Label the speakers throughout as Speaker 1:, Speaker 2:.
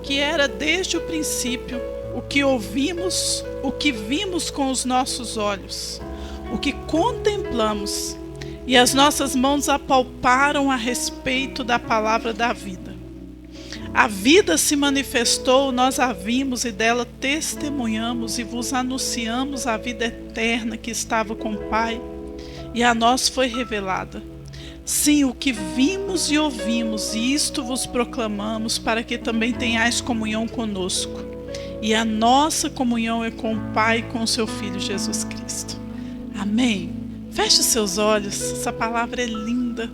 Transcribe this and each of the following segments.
Speaker 1: que era desde o princípio, o que ouvimos, o que vimos com os nossos olhos, o que contemplamos, e as nossas mãos apalparam a respeito da palavra da vida. A vida se manifestou, nós a vimos e dela testemunhamos e vos anunciamos a vida eterna que estava com o Pai e a nós foi revelada. Sim, o que vimos e ouvimos, e isto vos proclamamos, para que também tenhais comunhão conosco. E a nossa comunhão é com o Pai e com o seu Filho Jesus Cristo. Amém. Feche os seus olhos, essa palavra é linda.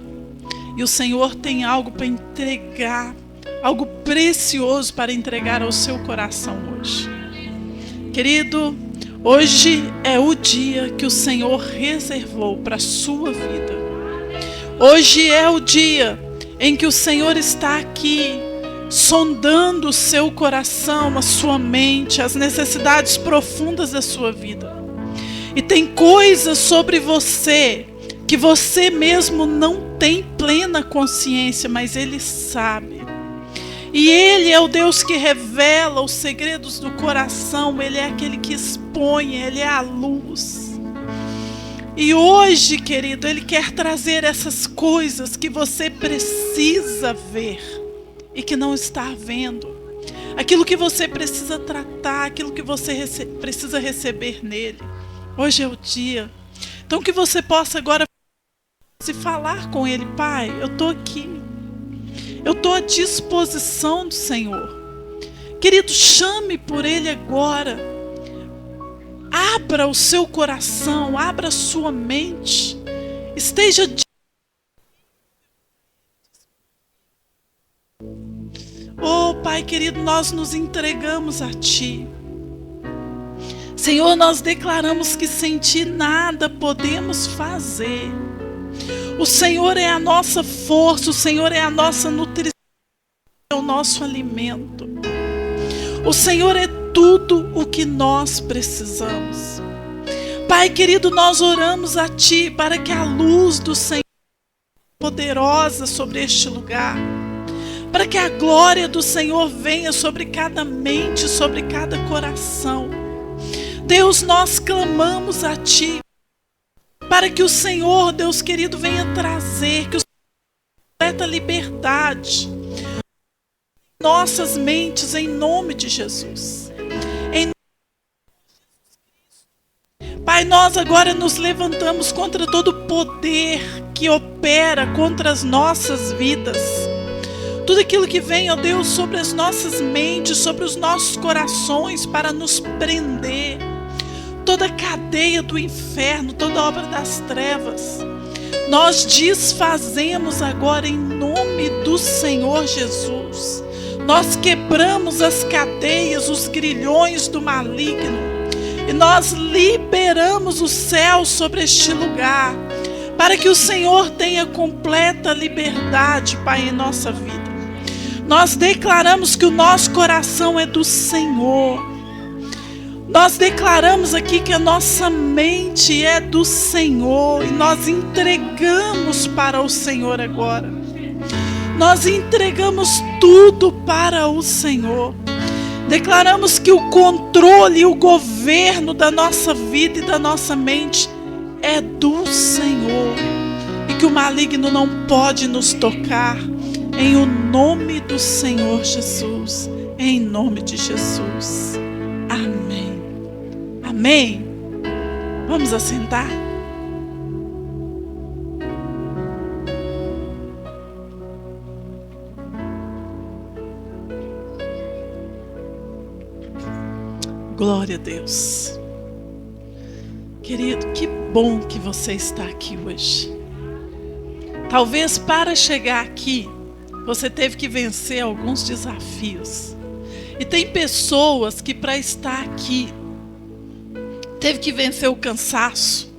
Speaker 1: E o Senhor tem algo para entregar, algo precioso para entregar ao seu coração hoje. Querido, hoje é o dia que o Senhor reservou para a sua vida. Hoje é o dia em que o Senhor está aqui, sondando o seu coração, a sua mente, as necessidades profundas da sua vida. E tem coisas sobre você que você mesmo não tem plena consciência, mas Ele sabe. E Ele é o Deus que revela os segredos do coração, Ele é aquele que expõe, Ele é a luz. E hoje, querido, Ele quer trazer essas coisas que você precisa ver e que não está vendo. Aquilo que você precisa tratar, aquilo que você precisa receber nele. Hoje é o dia. Então que você possa agora se falar com Ele. Pai, eu estou aqui. Eu estou à disposição do Senhor. Querido, chame por Ele agora. Abra o seu coração, abra a sua mente. Esteja oh, Pai querido, nós nos entregamos a Ti. Senhor, nós declaramos que sem Ti nada podemos fazer. O Senhor é a nossa força, o Senhor é a nossa nutrição, é o nosso alimento. O Senhor é tudo o que nós precisamos. Pai querido, nós oramos a Ti para que a luz do Senhor seja poderosa sobre este lugar. Para que a glória do Senhor venha sobre cada mente, sobre cada coração. Deus, nós clamamos a Ti, para que o Senhor, Deus querido, venha trazer, que o Senhor completa liberdade em nossas mentes, em nome de Jesus. Pai, nós agora nos levantamos contra todo poder que opera contra as nossas vidas. Tudo aquilo que vem, ó Deus, sobre as nossas mentes, sobre os nossos corações, para nos prender. Toda cadeia do inferno, toda obra das trevas, nós desfazemos agora em nome do Senhor Jesus. Nós quebramos as cadeias, os grilhões do maligno, e nós liberamos o céu sobre este lugar, para que o Senhor tenha completa liberdade, Pai, em nossa vida. Nós declaramos que o nosso coração é do Senhor. Nós declaramos aqui que a nossa mente é do Senhor e nós entregamos para o Senhor agora. Nós entregamos tudo para o Senhor. Declaramos que o controle e o governo da nossa vida e da nossa mente é do Senhor. E que o maligno não pode nos tocar. Em o nome do Senhor Jesus. Em nome de Jesus. Amém. Amém. Vamos assentar? Glória a Deus. Querido, que bom que você está aqui hoje. Talvez para chegar aqui, você teve que vencer alguns desafios. E tem pessoas que para estar aqui, teve que vencer o cansaço,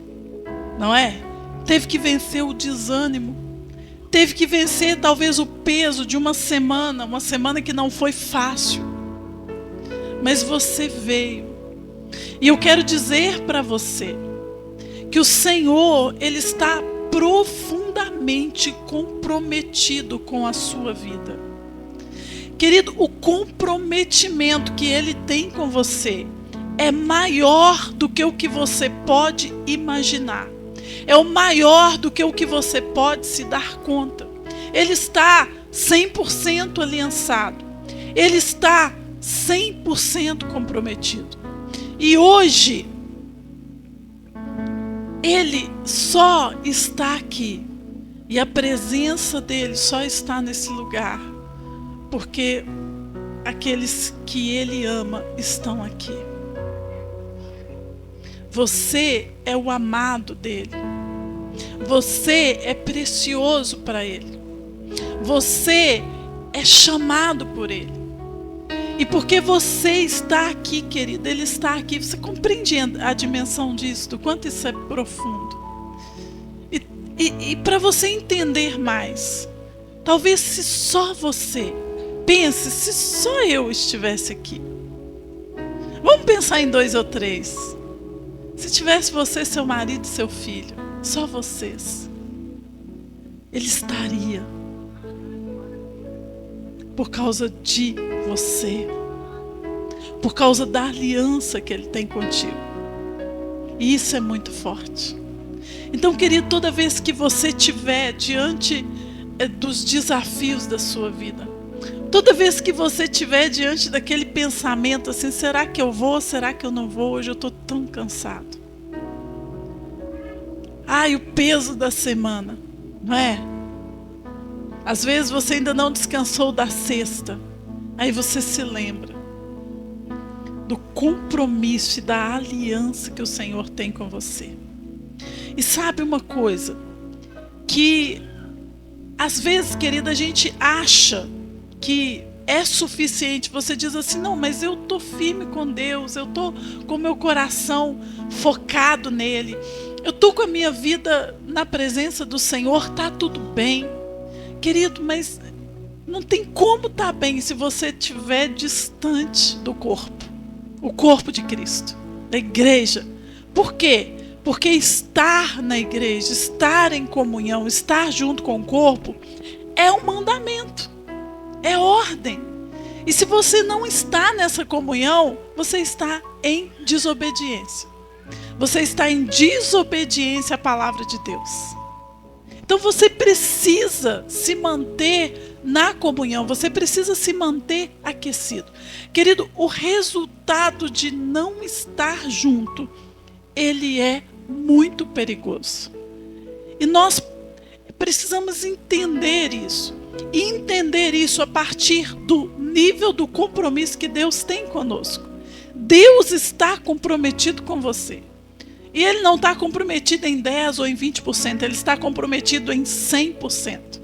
Speaker 1: não é? Teve que vencer o desânimo. Teve que vencer talvez o peso de uma semana que não foi fácil. Mas você veio. E eu quero dizer para você que o Senhor, Ele está profundamente comprometido com a sua vida. Querido, o comprometimento que Ele tem com você é maior do que o que você pode imaginar. É o maior do que o que você pode se dar conta. Ele está 100% aliançado. Ele está 100% comprometido. E hoje, Ele só está aqui. E a presença dEle só está nesse lugar. Porque aqueles que Ele ama estão aqui. Você é o amado dEle. Você é precioso para Ele. Você é chamado por Ele. E porque você está aqui, querido, Ele está aqui. Você compreende a dimensão disso, do quanto isso é profundo. E para você entender mais, talvez se só você, pense, se só eu estivesse aqui. Vamos pensar em 2 ou 3. Se tivesse você, seu marido e seu filho, só vocês, Ele estaria. Por causa de você. Por causa da aliança que Ele tem contigo. E isso é muito forte. Então, querido, toda vez que você estiver diante dos desafios da sua vida, toda vez que você estiver diante daquele pensamento assim, será que eu vou, será que eu não vou? Hoje eu estou tão cansado. Ai, o peso da semana, não é? Às vezes você ainda não descansou da sexta. Aí você se lembra do compromisso e da aliança que o Senhor tem com você. E sabe uma coisa? Que às vezes, querida, a gente acha que é suficiente. Você diz assim, não, mas eu estou firme com Deus. Eu estou com o meu coração focado nele. Eu estou com a minha vida na presença do Senhor. Está tudo bem. Querido, mas não tem como estar bem se você estiver distante do corpo. O corpo de Cristo, da igreja. Por quê? Porque estar na igreja, estar em comunhão, estar junto com o corpo, é um mandamento, é ordem. E se você não está nessa comunhão, você está em desobediência. Você está em desobediência à palavra de Deus. Então você precisa se manter na comunhão, você precisa se manter aquecido. Querido, o resultado de não estar junto, ele é muito perigoso. E nós precisamos entender isso. E entender isso a partir do nível do compromisso que Deus tem conosco. Deus está comprometido com você. E Ele não está comprometido em 10% ou em 20%, Ele está comprometido em 100%.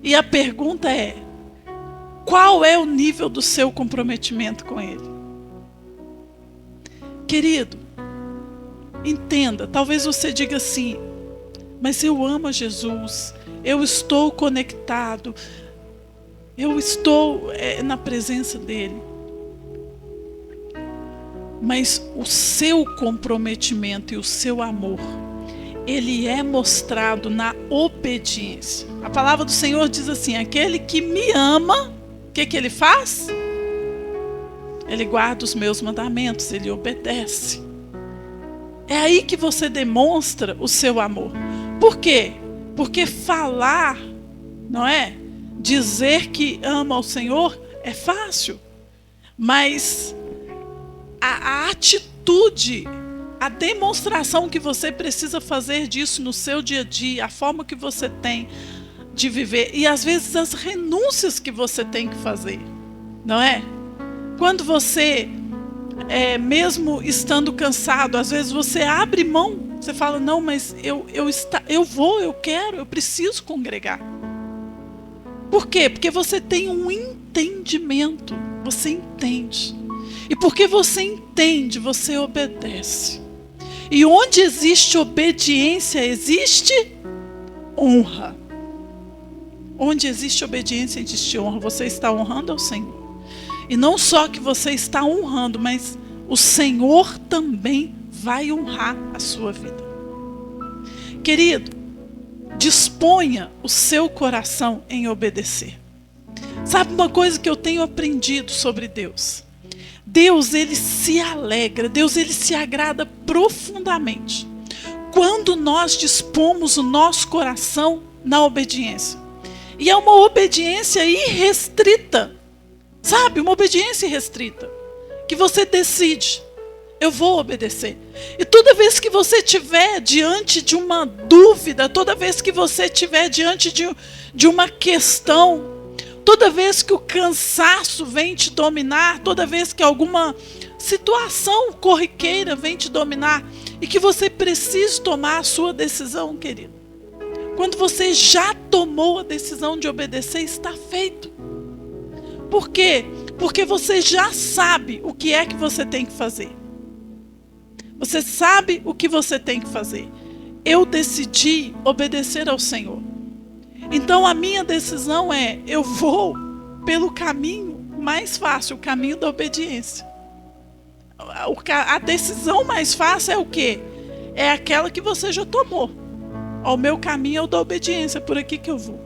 Speaker 1: E a pergunta é, qual é o nível do seu comprometimento com Ele? Querido, entenda, talvez você diga assim, mas eu amo a Jesus, eu estou conectado, eu estou na presença dEle. Mas o seu comprometimento e o seu amor, ele é mostrado na obediência. A palavra do Senhor diz assim, aquele que me ama, o que ele faz? Ele guarda os meus mandamentos, ele obedece. É aí que você demonstra o seu amor. Por quê? Porque falar, não é? Dizer que ama ao Senhor é fácil, mas a atitude, a demonstração que você precisa fazer disso no seu dia a dia, a forma que você tem de viver e às vezes as renúncias que você tem que fazer, não é? Quando você, mesmo estando cansado, às vezes você abre mão, você fala, não, mas eu vou, eu quero, eu preciso congregar. Por quê? Porque você tem um entendimento, você entende. E porque você entende, você obedece. E onde existe obediência, existe honra. Onde existe obediência, existe honra. Você está honrando ao Senhor. E não só que você está honrando, mas o Senhor também vai honrar a sua vida. Querido, disponha o seu coração em obedecer. Sabe uma coisa que eu tenho aprendido sobre Deus? Deus, ele se alegra, Deus, ele se agrada profundamente quando nós dispomos o nosso coração na obediência. E é uma obediência irrestrita, sabe? Uma obediência irrestrita, que você decide, eu vou obedecer. E toda vez que você estiver diante de uma dúvida, toda vez que você estiver diante de uma questão, toda vez que o cansaço vem te dominar, toda vez que alguma situação corriqueira vem te dominar e que você precisa tomar a sua decisão, querido. Quando você já tomou a decisão de obedecer, está feito. Por quê? Porque você já sabe o que é que você tem que fazer. Você sabe o que você tem que fazer. Eu decidi obedecer ao Senhor. Então a minha decisão é, eu vou pelo caminho mais fácil, o caminho da obediência. A decisão mais fácil é o quê? É aquela que você já tomou. O meu caminho é o da obediência, é por aqui que eu vou.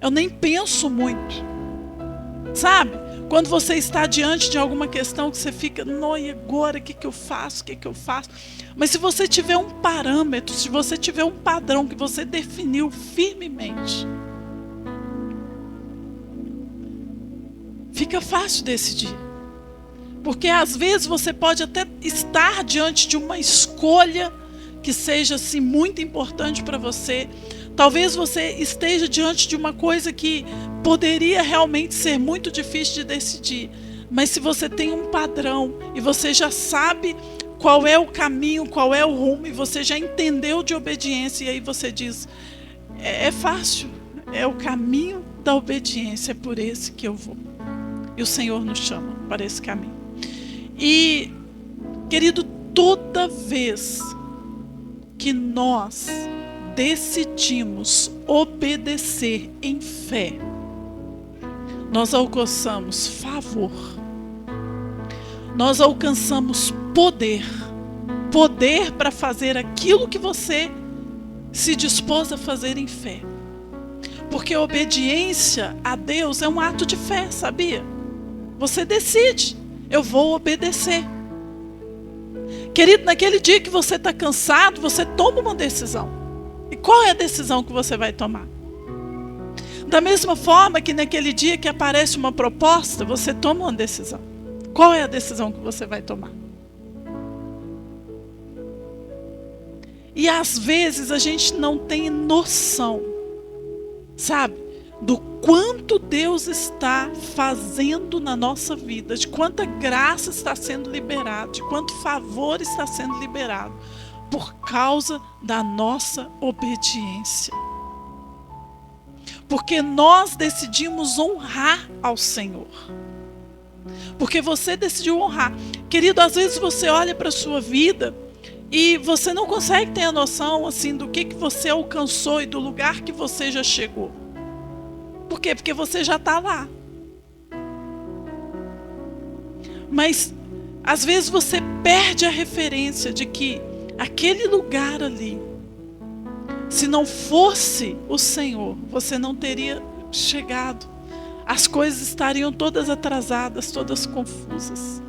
Speaker 1: Eu nem penso muito. Sabe? Quando você está diante de alguma questão que você fica, não, e agora o que eu faço? O que eu faço? Mas se você tiver um parâmetro, se você tiver um padrão que você definiu firmemente, fica fácil decidir. Porque às vezes você pode até estar diante de uma escolha que seja assim muito importante para você. Talvez você esteja diante de uma coisa que poderia realmente ser muito difícil de decidir. Mas se você tem um padrão e você já sabe qual é o caminho, qual é o rumo, e você já entendeu de obediência, e aí você diz, é fácil, é o caminho da obediência, é por esse que eu vou. E o Senhor nos chama para esse caminho. E, querido, toda vez que nós decidimos obedecer em fé, nós alcançamos favor, nós alcançamos poder para fazer aquilo que você se dispôs a fazer em fé. Porque a obediência a Deus é um ato de fé, sabia? Você decide, eu vou obedecer. Querido, naquele dia que você está cansado, você toma uma decisão. E qual é a decisão que você vai tomar? Da mesma forma que naquele dia que aparece uma proposta, você toma uma decisão. Qual é a decisão que você vai tomar? E às vezes a gente não tem noção, sabe, do quanto Deus está fazendo na nossa vida, de quanta graça está sendo liberada, de quanto favor está sendo liberado, por causa da nossa obediência. Porque nós decidimos honrar ao Senhor. Porque você decidiu honrar. Querido, às vezes você olha para a sua vida e você não consegue ter a noção assim, do que você alcançou e do lugar que você já chegou. Por quê? Porque você já está lá. Mas às vezes você perde a referência de que aquele lugar ali, se não fosse o Senhor, você não teria chegado. As coisas estariam todas atrasadas, todas confusas.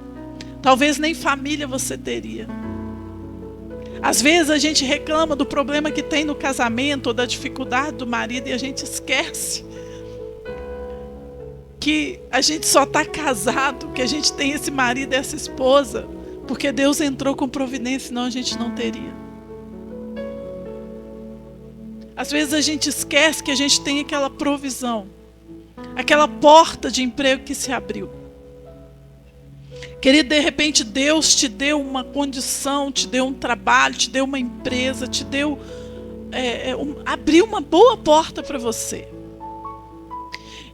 Speaker 1: Talvez nem família você teria. Às vezes a gente reclama do problema que tem no casamento, ou da dificuldade do marido, e a gente esquece que a gente só está casado, que a gente tem esse marido e essa esposa, porque Deus entrou com providência, senão a gente não teria. Às vezes a gente esquece que a gente tem aquela provisão, aquela porta de emprego que se abriu. Querido, de repente Deus te deu uma condição, te deu um trabalho, te deu uma empresa, te deu, abriu uma boa porta para você.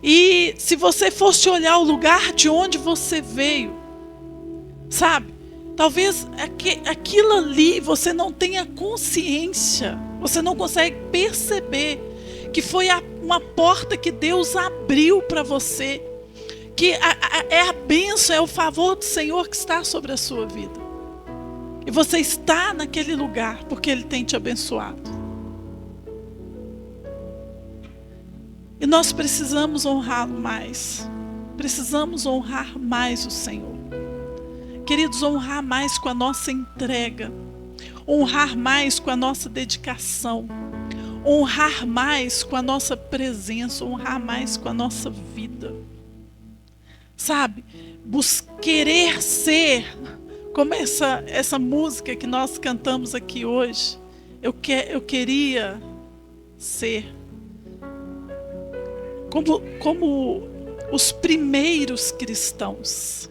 Speaker 1: E se você fosse olhar o lugar de onde você veio, sabe? Talvez aquilo ali você não tenha consciência, você não consegue perceber que foi uma porta que Deus abriu para você, que é a bênção, é o favor do Senhor que está sobre a sua vida. E você está naquele lugar porque Ele tem te abençoado. E nós precisamos honrá-lo mais. precisamos honrar mais o Senhor. Queridos, honrar mais com a nossa entrega, honrar mais com a nossa dedicação, honrar mais com a nossa presença, honrar mais com a nossa vida. Sabe, querer ser, como essa música que nós cantamos aqui hoje, eu queria ser como os primeiros cristãos,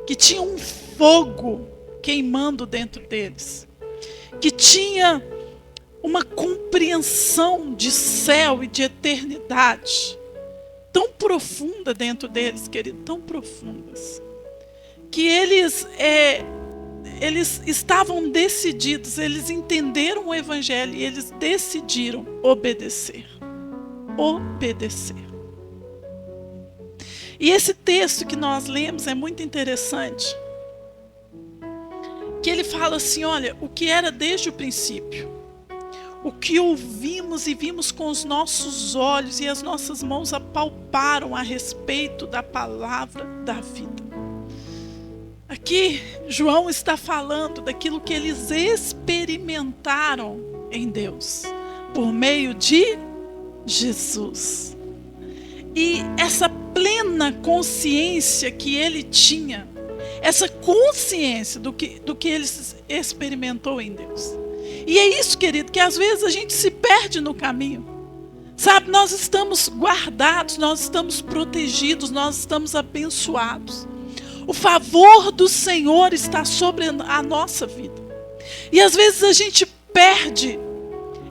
Speaker 1: que tinham um fogo queimando dentro deles, que tinha uma compreensão de céu e de eternidade tão profunda dentro deles, querido, tão profundas, que eles estavam decididos, eles entenderam o Evangelho e eles decidiram obedecer. E esse texto que nós lemos é muito interessante, que ele fala assim, olha, o que era desde o princípio, o que ouvimos e vimos com os nossos olhos e as nossas mãos apalparam a respeito da palavra da vida. Aqui, João está falando daquilo que eles experimentaram em Deus, por meio de Jesus. E essa plena consciência que ele tinha, essa consciência do que ele experimentou em Deus. E é isso, querido, que às vezes a gente se perde no caminho. Sabe, nós estamos guardados, nós estamos protegidos, nós estamos abençoados. O favor do Senhor está sobre a nossa vida. E às vezes a gente perde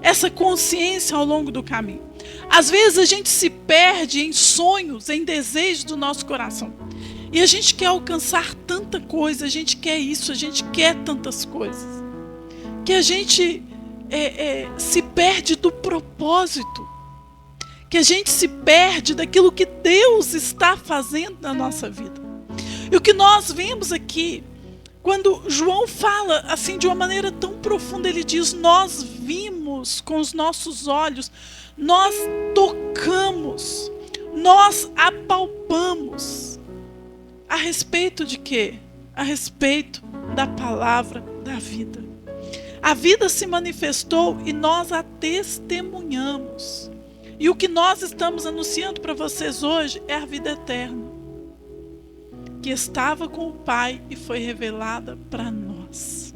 Speaker 1: essa consciência ao longo do caminho. Às vezes a gente se perde em sonhos, em desejos do nosso coração. E a gente quer alcançar tanta coisa, a gente quer isso, a gente quer tantas coisas, que a gente se perde do propósito, que a gente se perde daquilo que Deus está fazendo na nossa vida. E o que nós vemos aqui, quando João fala assim de uma maneira tão profunda, ele diz, nós vimos com os nossos olhos, nós tocamos, nós apalpamos. A respeito de quê? A respeito da palavra da vida. A vida se manifestou e nós a testemunhamos. E o que nós estamos anunciando para vocês hoje é a vida eterna, que estava com o Pai e foi revelada para nós.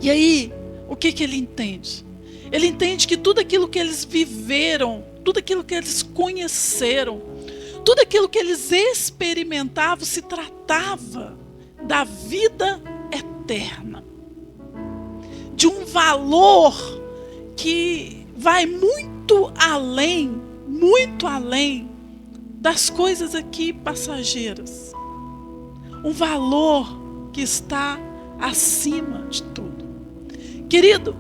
Speaker 1: E aí, o que ele entende? Ele entende que tudo aquilo que eles viveram, tudo aquilo que eles conheceram, tudo aquilo que eles experimentavam se tratava da vida eterna, de um valor que vai muito além das coisas aqui passageiras. Um valor que está acima de tudo. Querido,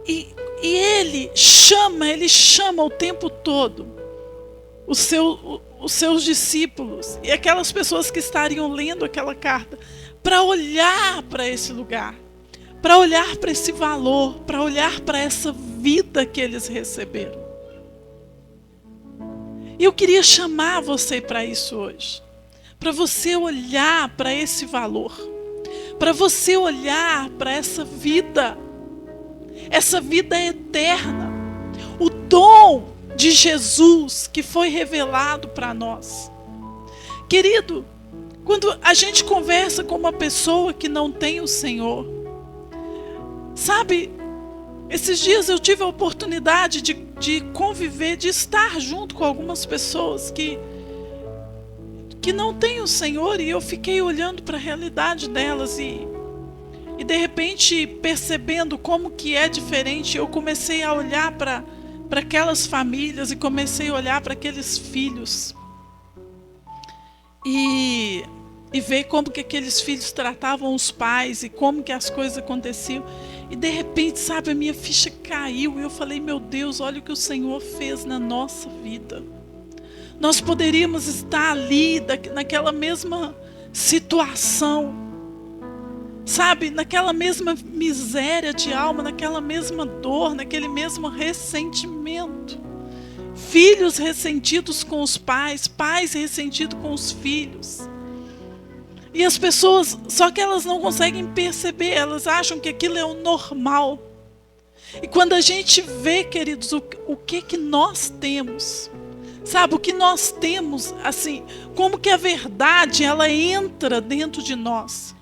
Speaker 1: e ele chama o tempo todo os seus discípulos e aquelas pessoas que estariam lendo aquela carta para olhar para esse lugar, para olhar para esse valor, para olhar para essa vida que eles receberam. E eu queria chamar você para isso hoje, para você olhar para esse valor, para você olhar para essa vida eterna, o dom de Jesus que foi revelado para nós. Querido, quando a gente conversa com uma pessoa que não tem o Senhor, sabe, esses dias eu tive a oportunidade de conviver, de estar junto com algumas pessoas que não têm o Senhor, e eu fiquei olhando para a realidade delas e de repente percebendo como que é diferente, eu comecei a olhar para aquelas famílias e comecei a olhar para aqueles filhos e ver como que aqueles filhos tratavam os pais e como que as coisas aconteciam. E de repente, sabe, a minha ficha caiu e eu falei, meu Deus, olha o que o Senhor fez na nossa vida. Nós poderíamos estar ali, naquela mesma situação, sabe, naquela mesma miséria de alma, naquela mesma dor, naquele mesmo ressentimento. filhos ressentidos com os pais, pais ressentidos com os filhos. E as pessoas, só que elas não conseguem perceber, elas acham que aquilo é o normal. E quando a gente vê, queridos, o que nós temos, sabe, o que nós temos, assim, como que a verdade, ela entra dentro de nós.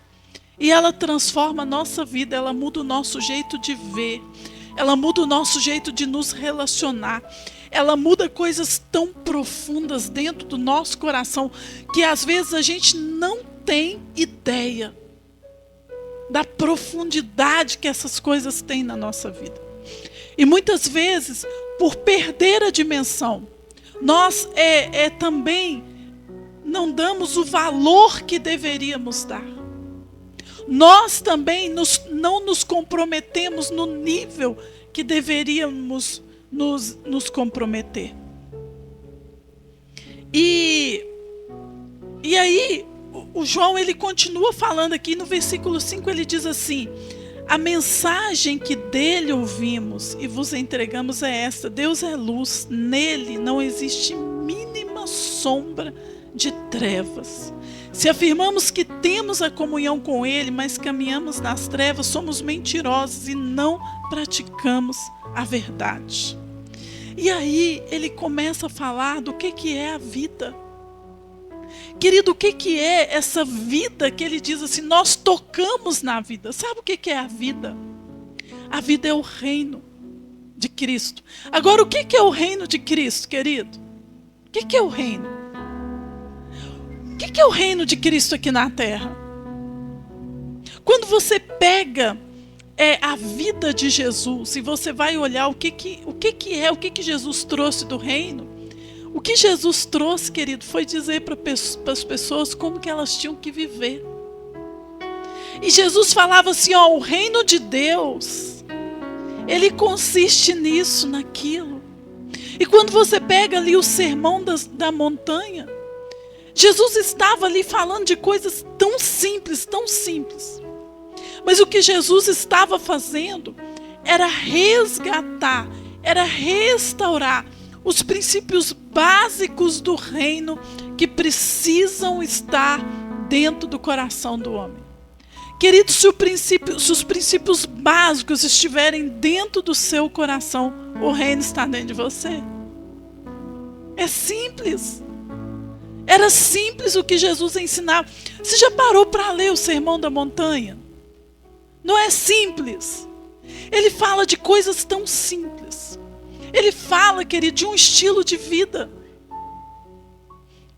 Speaker 1: E ela transforma a nossa vida, ela muda o nosso jeito de ver, ela muda o nosso jeito de nos relacionar. Ela muda coisas tão profundas dentro do nosso coração, que às vezes a gente não tem ideia da profundidade que essas coisas têm na nossa vida. E muitas vezes, por perder a dimensão, nós também não damos o valor que deveríamos dar. Nós também não nos comprometemos no nível que deveríamos nos comprometer. E aí, o João, ele continua falando aqui no versículo 5, ele diz assim: a mensagem que dele ouvimos e vos entregamos é esta: Deus é luz, nele não existe mínima sombra de trevas. Se afirmamos que temos a comunhão com ele, mas caminhamos nas trevas, somos mentirosos e não praticamos a verdade. E aí ele começa a falar do que é a vida. Querido, o que é essa vida que ele diz assim, nós tocamos na vida? Sabe o que é a vida? A vida é o reino de Cristo. Agora, o que é o reino de Cristo, querido? O que é o reino? O que é o reino de Cristo aqui na terra? Quando você pega a vida de Jesus, e você vai olhar o que Jesus trouxe do reino, o que Jesus trouxe, querido, foi dizer para as pessoas como que elas tinham que viver. E Jesus falava assim, o reino de Deus, ele consiste nisso, naquilo. E quando você pega ali o sermão da montanha, Jesus estava ali falando de coisas tão simples, tão simples. Mas o que Jesus estava fazendo era resgatar, era restaurar os princípios básicos do reino que precisam estar dentro do coração do homem. Querido, se os princípios básicos estiverem dentro do seu coração, o reino está dentro de você. É simples. Era simples o que Jesus ensinava. Você já parou para ler o Sermão da Montanha? Não é simples. Ele fala de coisas tão simples. Ele fala, querido, de um estilo de vida.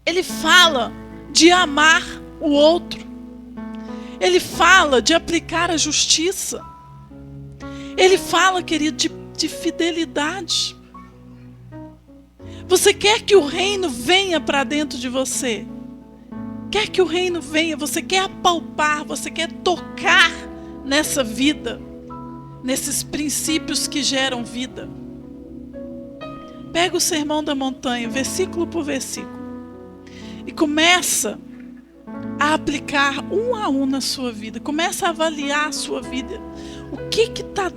Speaker 1: Ele fala de amar o outro. Ele fala de aplicar a justiça. Ele fala, querido, de fidelidade. Você quer que o reino venha para dentro de você? Quer que o reino venha? Você quer apalpar? Você quer tocar nessa vida? Nesses princípios que geram vida? Pega o Sermão da Montanha, versículo por versículo, e começa a aplicar um a um na sua vida. Começa a avaliar a sua vida. O que está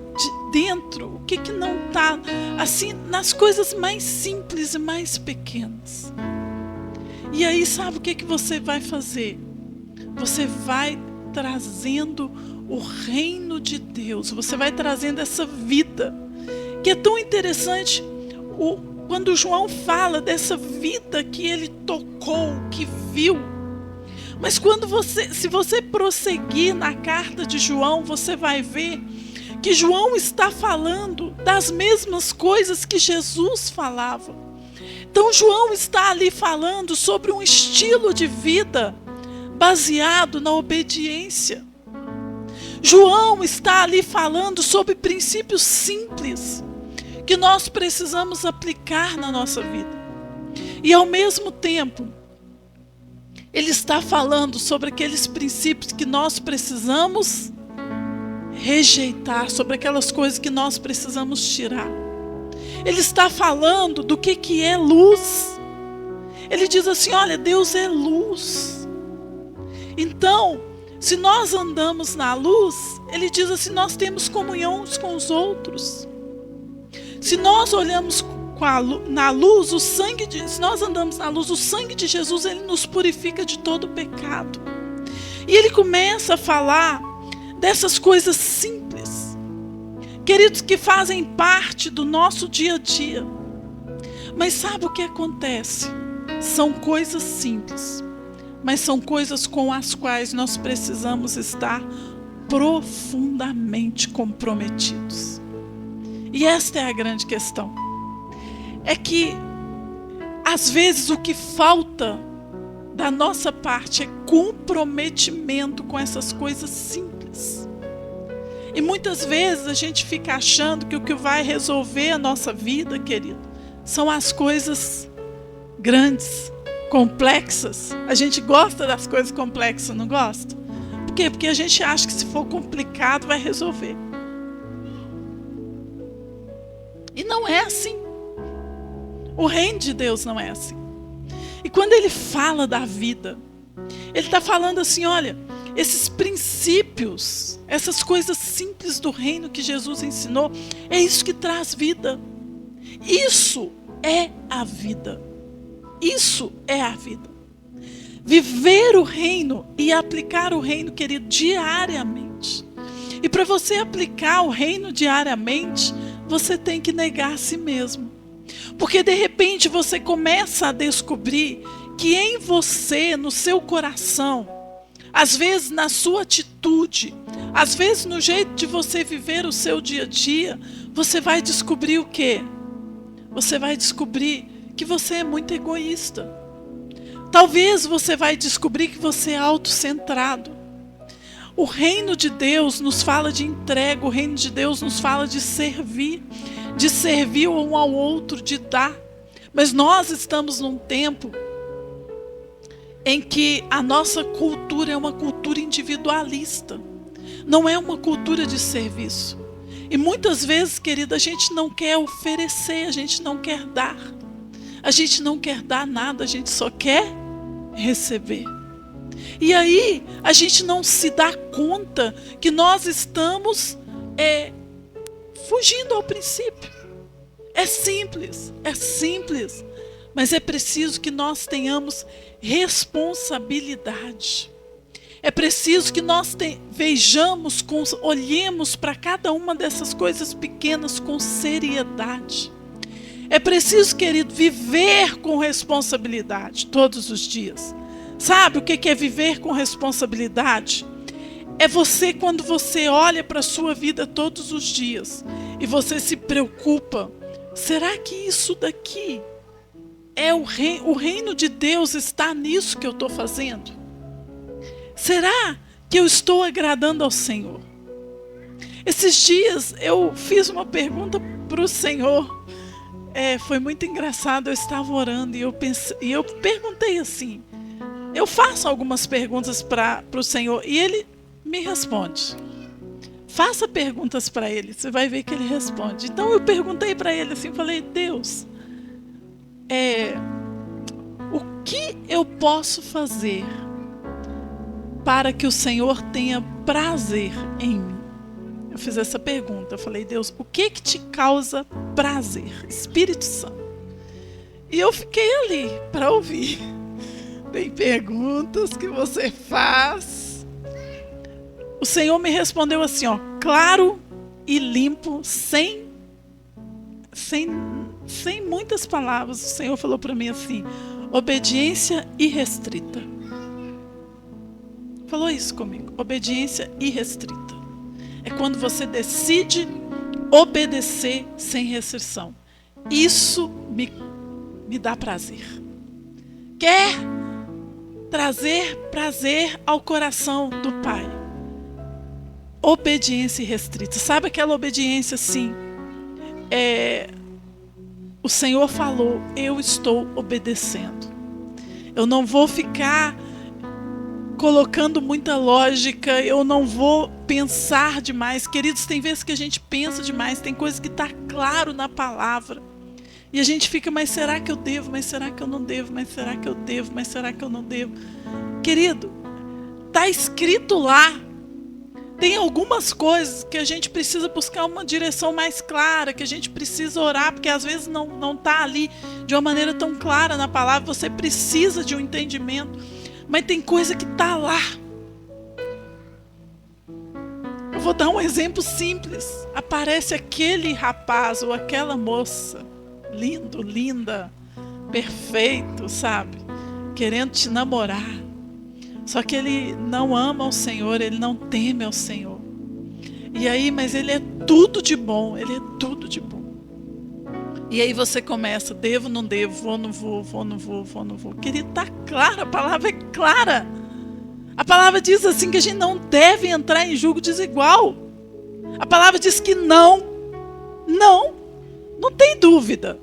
Speaker 1: dentro, o que não está, assim, nas coisas mais simples e mais pequenas. E aí, sabe o que você vai fazer? Você vai trazendo o reino de Deus. Você vai trazendo essa vida, que é tão interessante. Quando João fala dessa vida que ele tocou, que viu. Mas se você prosseguir na carta de João, você vai ver que João está falando das mesmas coisas que Jesus falava. Então João está ali falando sobre um estilo de vida baseado na obediência. João está ali falando sobre princípios simples que nós precisamos aplicar na nossa vida. E ao mesmo tempo, ele está falando sobre aqueles princípios que nós precisamos rejeitar, sobre aquelas coisas que nós precisamos tirar. Ele está falando do que é luz. Ele diz assim, olha, Deus é luz. Então, se nós andamos na luz, ele diz assim, nós temos comunhão uns com os outros. Se nós olhamos na luz, se nós andamos na luz, o sangue de Jesus, ele nos purifica de todo pecado. E ele começa a falar dessas coisas simples, queridos, que fazem parte do nosso dia a dia. Mas sabe o que acontece? São coisas simples, mas são coisas com as quais nós precisamos estar profundamente comprometidos. E esta é a grande questão. É que, às vezes, o que falta da nossa parte é comprometimento com essas coisas simples. E muitas vezes a gente fica achando que o que vai resolver a nossa vida, querido, são as coisas grandes, complexas. A gente gosta das coisas complexas, não gosta? Por quê? Porque a gente acha que se for complicado vai resolver. E não é assim. O reino de Deus não é assim. E quando ele fala da vida, ele está falando assim, olha, esses princípios, essas coisas simples do reino que Jesus ensinou, é isso que traz vida. Isso é a vida. Isso é a vida. Viver o reino e aplicar o reino, querido, diariamente. E para você aplicar o reino diariamente, você tem que negar a si mesmo. Porque de repente você começa a descobrir que em você, no seu coração, às vezes na sua atitude, às vezes no jeito de você viver o seu dia a dia, você vai descobrir o quê? Você vai descobrir que você é muito egoísta. Talvez você vai descobrir que você é autocentrado. O reino de Deus nos fala de entrega, o reino de Deus nos fala de servir um ao outro, de dar. Mas nós estamos num tempo em que a nossa cultura é uma cultura individualista, não é uma cultura de serviço. E muitas vezes, querida, a gente não quer oferecer, a gente não quer dar. A gente não quer dar nada, a gente só quer receber. E aí, a gente não se dá conta que nós estamos fugindo ao princípio. É simples, mas é preciso que nós tenhamos responsabilidade. É preciso que nós vejamos, olhemos para cada uma dessas coisas pequenas com seriedade. É preciso, querido, viver com responsabilidade todos os dias. Sabe o que é viver com responsabilidade? É você, quando você olha para a sua vida todos os dias e você se preocupa, será que isso daqui é o reino de Deus está nisso que eu estou fazendo? Será que eu estou agradando ao Senhor? Esses dias eu fiz uma pergunta para o Senhor. Foi muito engraçado, eu estava orando e eu perguntei assim. Eu faço algumas perguntas para o Senhor e Ele me responde. Faça perguntas para Ele, você vai ver que Ele responde. Então eu perguntei para Ele assim, falei, Deus, o que eu posso fazer para que o Senhor tenha prazer em mim? Eu fiz essa pergunta, eu falei, Deus, o que te causa prazer? Espírito Santo. E eu fiquei ali para ouvir. Tem perguntas que você faz. O Senhor me respondeu assim, claro e limpo, sem muitas palavras. O Senhor falou para mim assim, obediência irrestrita. Falou isso comigo, obediência irrestrita. É quando você decide obedecer sem restrição. Isso me dá prazer. Quer trazer prazer ao coração do Pai? Obediência irrestrita. Sabe aquela obediência assim? O Senhor falou, eu estou obedecendo. Eu não vou ficar colocando muita lógica, eu não vou pensar demais. Queridos, tem vezes que a gente pensa demais, tem coisas que está claro na palavra. E a gente fica, mas será que eu devo? Mas será que eu não devo? Mas será que eu devo? Mas será que eu não devo? Querido, está escrito lá. Tem algumas coisas que a gente precisa buscar uma direção mais clara, que a gente precisa orar, porque às vezes não está ali de uma maneira tão clara na palavra, você precisa de um entendimento, mas tem coisa que está lá. Eu vou dar um exemplo simples. Aparece aquele rapaz ou aquela moça, lindo, linda, perfeito, sabe? Querendo te namorar. Só que ele não ama o Senhor, ele não teme ao Senhor. E aí, mas ele é tudo de bom, ele é tudo de bom. E aí você começa, devo, não devo, vou, não vou, vou, não vou, vou, não vou. Querido, está claro, a palavra é clara. A palavra diz assim que a gente não deve entrar em julgo desigual. A palavra diz que não tem dúvida.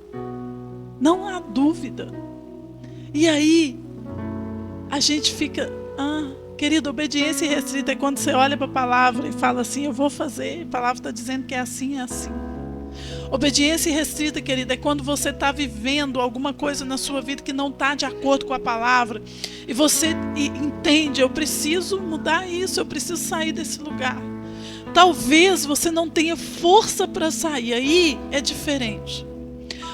Speaker 1: Não há dúvida. E aí, a gente fica... querido, obediência restrita é quando você olha para a palavra e fala assim, eu vou fazer, a palavra está dizendo que é assim, é assim. Obediência restrita, querido, é quando você está vivendo alguma coisa na sua vida que não está de acordo com a palavra, e você entende, eu preciso mudar isso, eu preciso sair desse lugar. Talvez você não tenha força para sair, aí é diferente.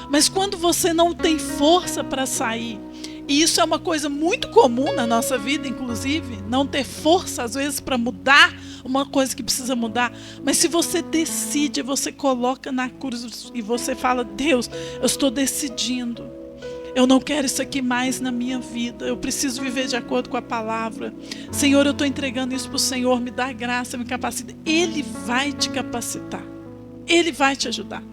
Speaker 1: Mas quando você não tem força para sair, e isso é uma coisa muito comum na nossa vida, inclusive, não ter força às vezes para mudar uma coisa que precisa mudar. Mas se você decide, você coloca na cruz e você fala, Deus, eu estou decidindo. Eu não quero isso aqui mais na minha vida. Eu preciso viver de acordo com a palavra. Senhor, eu estou entregando isso para o Senhor. Me dá graça, me capacita. Ele vai te capacitar. Ele vai te ajudar.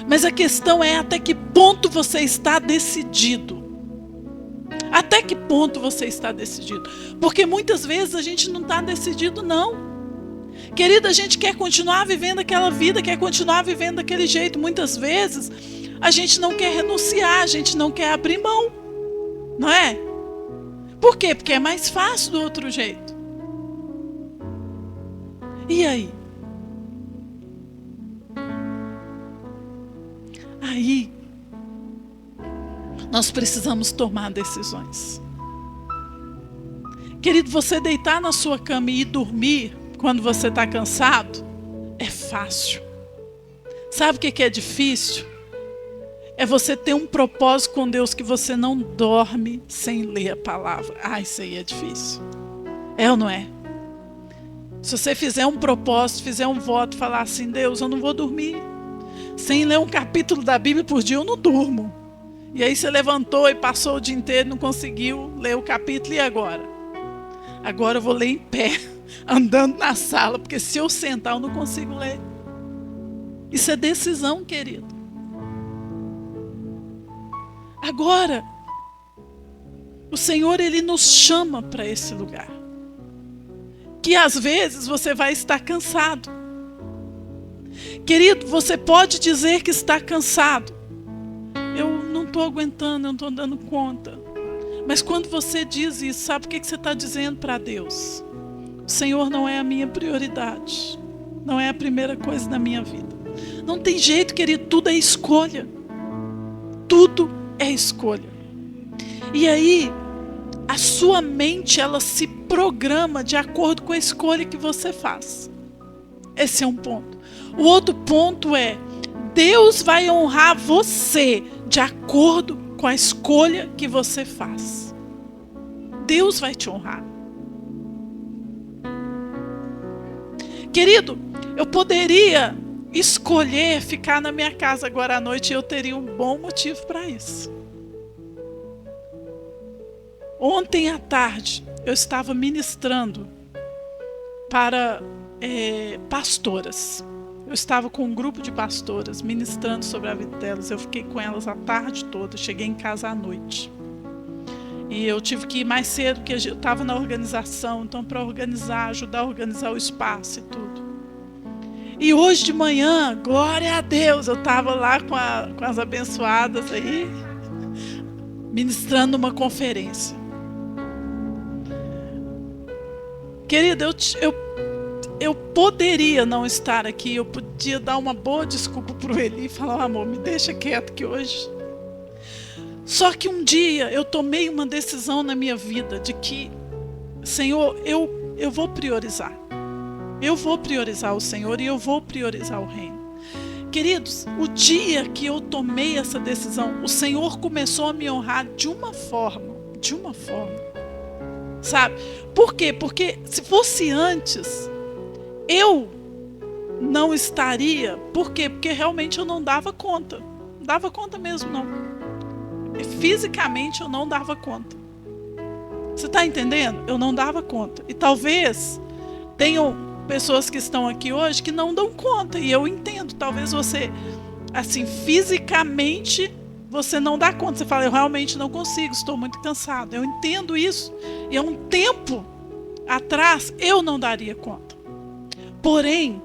Speaker 1: Mas a questão é até que ponto você está decidido. Até que ponto você está decidido? Porque muitas vezes a gente não está decidido, não. Querida, a gente quer continuar vivendo aquela vida, quer continuar vivendo daquele jeito. Muitas vezes a gente não quer renunciar, a gente não quer abrir mão. Não é? Por quê? Porque é mais fácil do outro jeito. E aí? Aí, nós precisamos tomar decisões. Querido, você deitar na sua cama e ir dormir quando você está cansado, é fácil. Sabe o que é difícil? É você ter um propósito com Deus que você não dorme sem ler a palavra. Isso aí é difícil. É ou não é? Se você fizer um propósito, fizer um voto, falar assim, Deus, eu não vou dormir sem ler um capítulo da Bíblia por dia, eu não durmo. E aí você levantou e passou o dia inteiro e não conseguiu ler o capítulo, e agora? Agora eu vou ler em pé, andando na sala, porque se eu sentar eu não consigo ler. Isso é decisão, querido. Agora, o Senhor, Ele nos chama para esse lugar. Que às vezes você vai estar cansado. Querido, você pode dizer que está cansado. Eu não estou aguentando, eu não estou dando conta. Mas quando você diz isso, sabe o que você está dizendo para Deus? O Senhor não é a minha prioridade. Não é a primeira coisa na minha vida. Não tem jeito, querido, tudo é escolha. Tudo é escolha. E aí, a sua mente, ela se programa de acordo com a escolha que você faz. Esse é um ponto. O outro ponto é, Deus vai honrar você de acordo com a escolha que você faz. Deus vai te honrar. Querido, eu poderia escolher ficar na minha casa agora à noite e eu teria um bom motivo para isso. Ontem à tarde eu estava ministrando para pastoras. Eu estava com um grupo de pastoras ministrando sobre a vida delas. Eu fiquei com elas a tarde toda, cheguei em casa à noite. E eu tive que ir mais cedo, porque eu estava na organização, então para organizar, ajudar a organizar o espaço e tudo. E hoje de manhã, glória a Deus, eu estava lá com as abençoadas aí, ministrando uma conferência. Querida, eu poderia não estar aqui, eu podia dar uma boa desculpa para o Eli e falar, amor, me deixa quieto que hoje. Só que um dia eu tomei uma decisão na minha vida de que, Senhor, eu vou priorizar. Eu vou priorizar o Senhor e eu vou priorizar o reino. Queridos, o dia que eu tomei essa decisão, o Senhor começou a me honrar de uma forma, sabe? Por quê? Porque se fosse antes, eu não estaria. Por quê? Porque realmente eu não dava conta. Não dava conta mesmo, não. Fisicamente eu não dava conta. Você está entendendo? Eu não dava conta. E talvez tenham pessoas que estão aqui hoje que não dão conta. E eu entendo. Talvez você, assim, fisicamente, você não dá conta. Você fala, eu realmente não consigo, estou muito cansado. Eu entendo isso. E há um tempo atrás, eu não daria conta. Porém,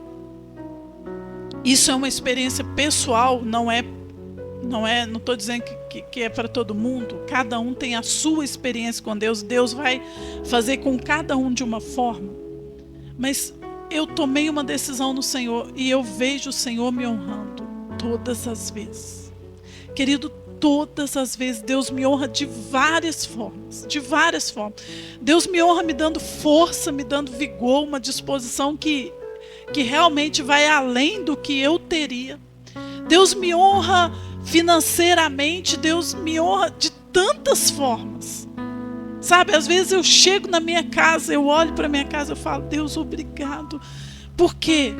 Speaker 1: isso é uma experiência pessoal, não estou dizendo que é para todo mundo. Cada um tem a sua experiência com Deus. Deus vai fazer com cada um de uma forma. Mas eu tomei uma decisão no Senhor e eu vejo o Senhor me honrando todas as vezes. Querido, todas as vezes Deus me honra de várias formas. Deus me honra me dando força, me dando vigor, uma disposição que realmente vai além do que eu teria. Deus me honra financeiramente, Deus me honra de tantas formas. Sabe, às vezes eu chego na minha casa, eu olho para minha casa e falo, Deus, obrigado. Por quê?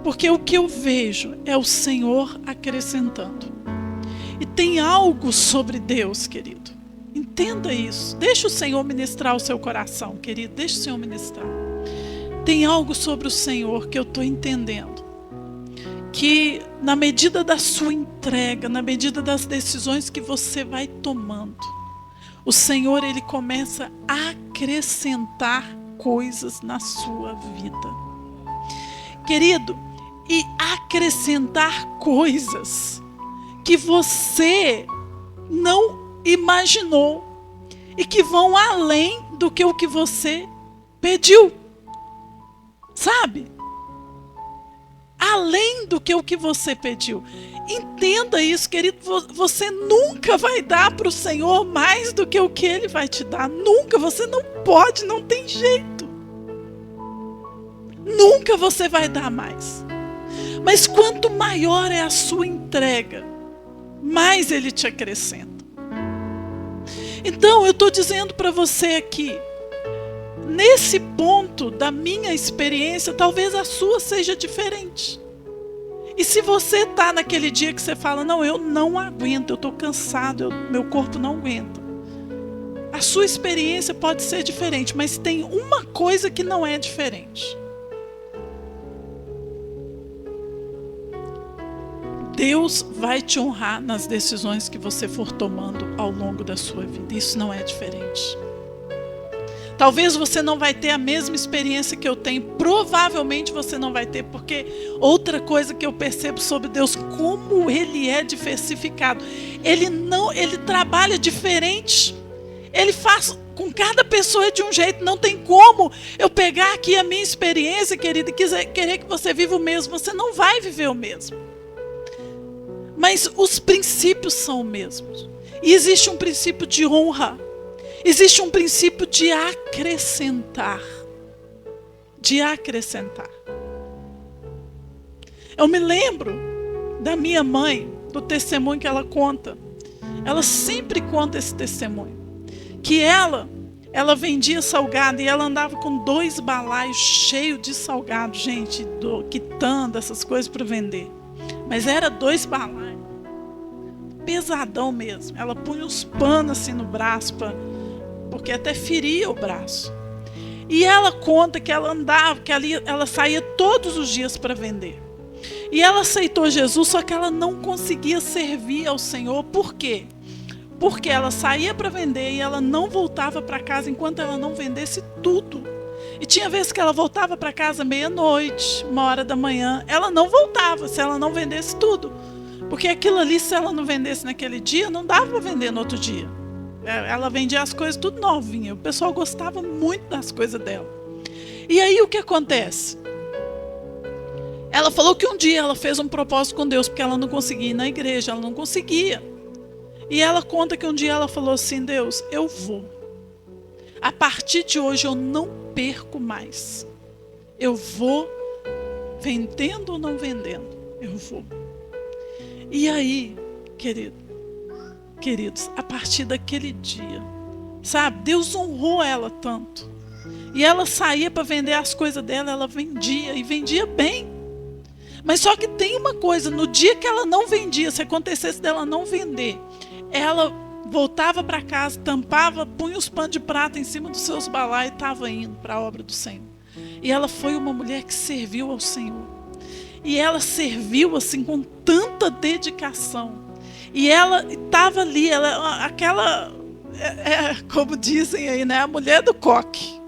Speaker 1: Porque o que eu vejo é o Senhor acrescentando. E tem algo sobre Deus, querido. Entenda isso. Deixa o Senhor ministrar o seu coração, querido. Deixa o Senhor ministrar. Tem algo sobre o Senhor que eu estou entendendo. Que na medida da sua entrega, na medida das decisões que você vai tomando, o Senhor, Ele começa a acrescentar coisas na sua vida. Querido, e acrescentar coisas que você não imaginou e que vão além do que o que você pediu. Sabe? Além do que o que você pediu. Entenda isso, querido. Você nunca vai dar para o Senhor mais do que o que Ele vai te dar. Nunca. Você não pode, não tem jeito. Nunca você vai dar mais. Mas quanto maior é a sua entrega, mais Ele te acrescenta. Então eu estou dizendo para você aqui, nesse ponto da minha experiência, talvez a sua seja diferente. E se você está naquele dia que você fala, não, eu não aguento, eu estou cansado, meu corpo não aguenta. A sua experiência pode ser diferente, mas tem uma coisa que não é diferente. Deus vai te honrar nas decisões que você for tomando ao longo da sua vida. Isso não é diferente. Talvez você não vai ter a mesma experiência que eu tenho. Provavelmente você não vai ter, porque outra coisa que eu percebo sobre Deus, como Ele é diversificado. Ele trabalha diferente. Ele faz com cada pessoa de um jeito. Não tem como eu pegar aqui a minha experiência, querida, e querer que você viva o mesmo. Você não vai viver o mesmo. Mas os princípios são os mesmos. E existe um princípio de honra. Existe um princípio de acrescentar. De acrescentar. Eu me lembro da minha mãe, do testemunho que ela conta. Ela sempre conta esse testemunho. Que ela vendia salgado e ela andava com 2 balaios cheios de salgado, gente, quitanda, essas coisas para vender. Mas era 2 balaios. Pesadão mesmo. Ela punha uns panos assim no braço porque até feria o braço. E ela conta que ela andava, que ela saía todos os dias para vender. E ela aceitou Jesus, só que ela não conseguia servir ao Senhor. Por quê? Porque ela saía para vender e ela não voltava para casa enquanto ela não vendesse tudo. E tinha vezes que ela voltava para casa meia-noite, 1h da manhã. Ela não voltava se ela não vendesse tudo. Porque aquilo ali, se ela não vendesse naquele dia, não dava para vender no outro dia. Ela vendia as coisas tudo novinha. O pessoal gostava muito das coisas dela. E aí o que acontece? Ela falou que um dia ela fez um propósito com Deus, porque ela não conseguia ir na igreja, ela não conseguia. E ela conta que um dia ela falou assim, Deus, eu vou. A partir de hoje eu não perco mais. Eu vou, vendendo ou não vendendo, eu vou. E aí, queridos, a partir daquele dia, sabe, Deus honrou ela tanto. E ela saía para vender as coisas dela, ela vendia, e vendia bem. Mas só que tem uma coisa, no dia que ela não vendia, se acontecesse dela não vender, ela voltava para casa, tampava, punha os panos de prata em cima dos seus balaios e estava indo para a obra do Senhor. E ela foi uma mulher que serviu ao Senhor. E ela serviu assim com tanta dedicação. E ela estava ali, como dizem aí, né? A mulher do coque.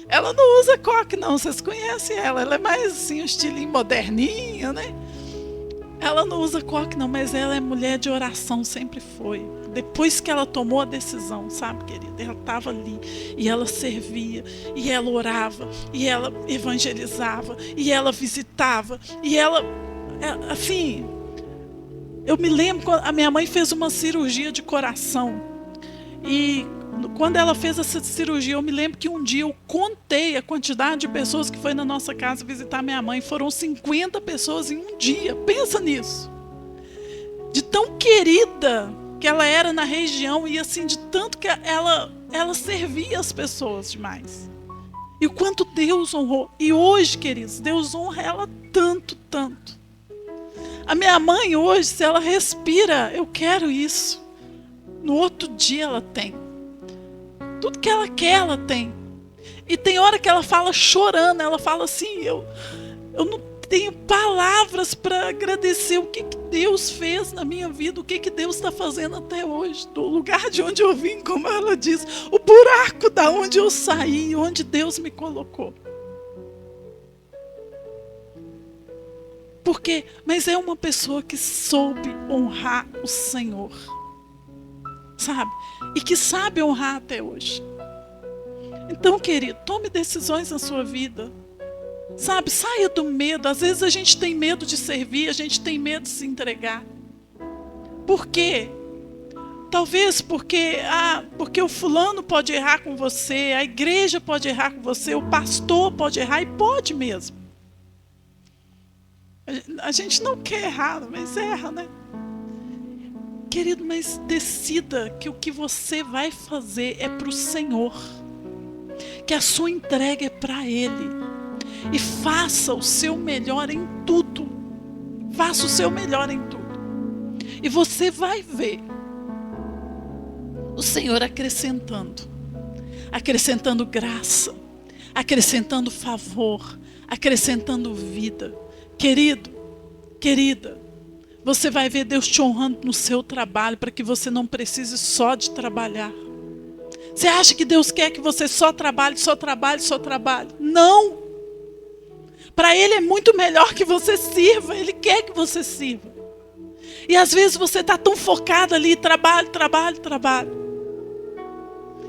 Speaker 1: Ela não usa coque não, vocês conhecem ela. Ela é mais assim, um estilinho moderninho, né? Ela não usa coque não, mas ela é mulher de oração, sempre foi. Depois que ela tomou a decisão, sabe, querida? Ela estava ali, e ela servia, e ela orava, e ela evangelizava, e ela visitava, e ela, assim, eu me lembro quando a minha mãe fez uma cirurgia de coração, e quando ela fez essa cirurgia, eu me lembro que um dia eu contei a quantidade de pessoas que foi na nossa casa visitar minha mãe. Foram 50 pessoas em um dia. Pensa nisso. De tão querida que ela era na região e assim, de tanto que ela servia as pessoas demais. E o quanto Deus honrou. E hoje, queridos, Deus honra ela tanto, tanto. A minha mãe hoje, se ela respira, eu quero isso. No outro dia ela tem. Tudo que ela quer, ela tem. E tem hora que ela fala chorando, ela fala assim, eu não tenho palavras para agradecer o que Deus fez na minha vida, o que Deus está fazendo até hoje, do lugar de onde eu vim, como ela diz, o buraco da onde eu saí, onde Deus me colocou. Porque, mas é uma pessoa que soube honrar o Senhor, sabe? E que sabe honrar até hoje. Então, querido, tome decisões na sua vida. Sabe, saia do medo. Às vezes a gente tem medo de servir, a gente tem medo de se entregar. Por quê? Talvez porque o fulano pode errar com você, a igreja pode errar com você, o pastor pode errar, e pode mesmo. A gente não quer errar, mas erra, né? Querido, mas decida que o que você vai fazer é para o Senhor. Que a sua entrega é para Ele. E faça o seu melhor em tudo. Faça o seu melhor em tudo. E você vai ver o Senhor acrescentando. Acrescentando graça. Acrescentando favor. Acrescentando vida. Querido, querida, você vai ver Deus te honrando no seu trabalho para que você não precise só de trabalhar. Você acha que Deus quer que você só trabalhe, só trabalhe, só trabalhe? Não! Para Ele é muito melhor que você sirva. Ele quer que você sirva. E às vezes você está tão focado ali, trabalho.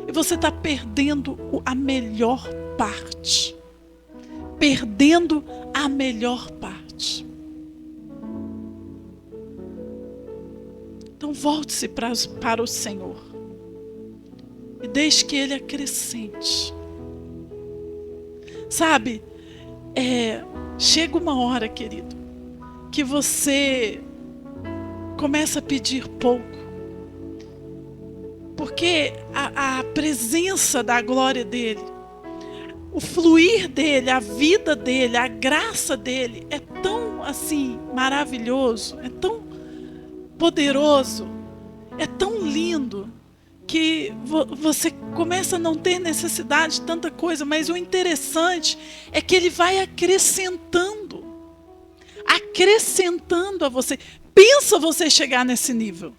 Speaker 1: E você está perdendo a melhor parte. Perdendo a melhor parte. Então volte-se para o Senhor. E deixe que Ele acrescente. Sabe, chega uma hora, querido, que você começa a pedir pouco. Porque a presença da glória dEle, o fluir dEle, a vida dEle, a graça dEle é tão assim maravilhoso, é tão poderoso, é tão lindo, que você começa a não ter necessidade de tanta coisa, mas o interessante é que Ele vai acrescentando a você. Pensa você chegar nesse nível.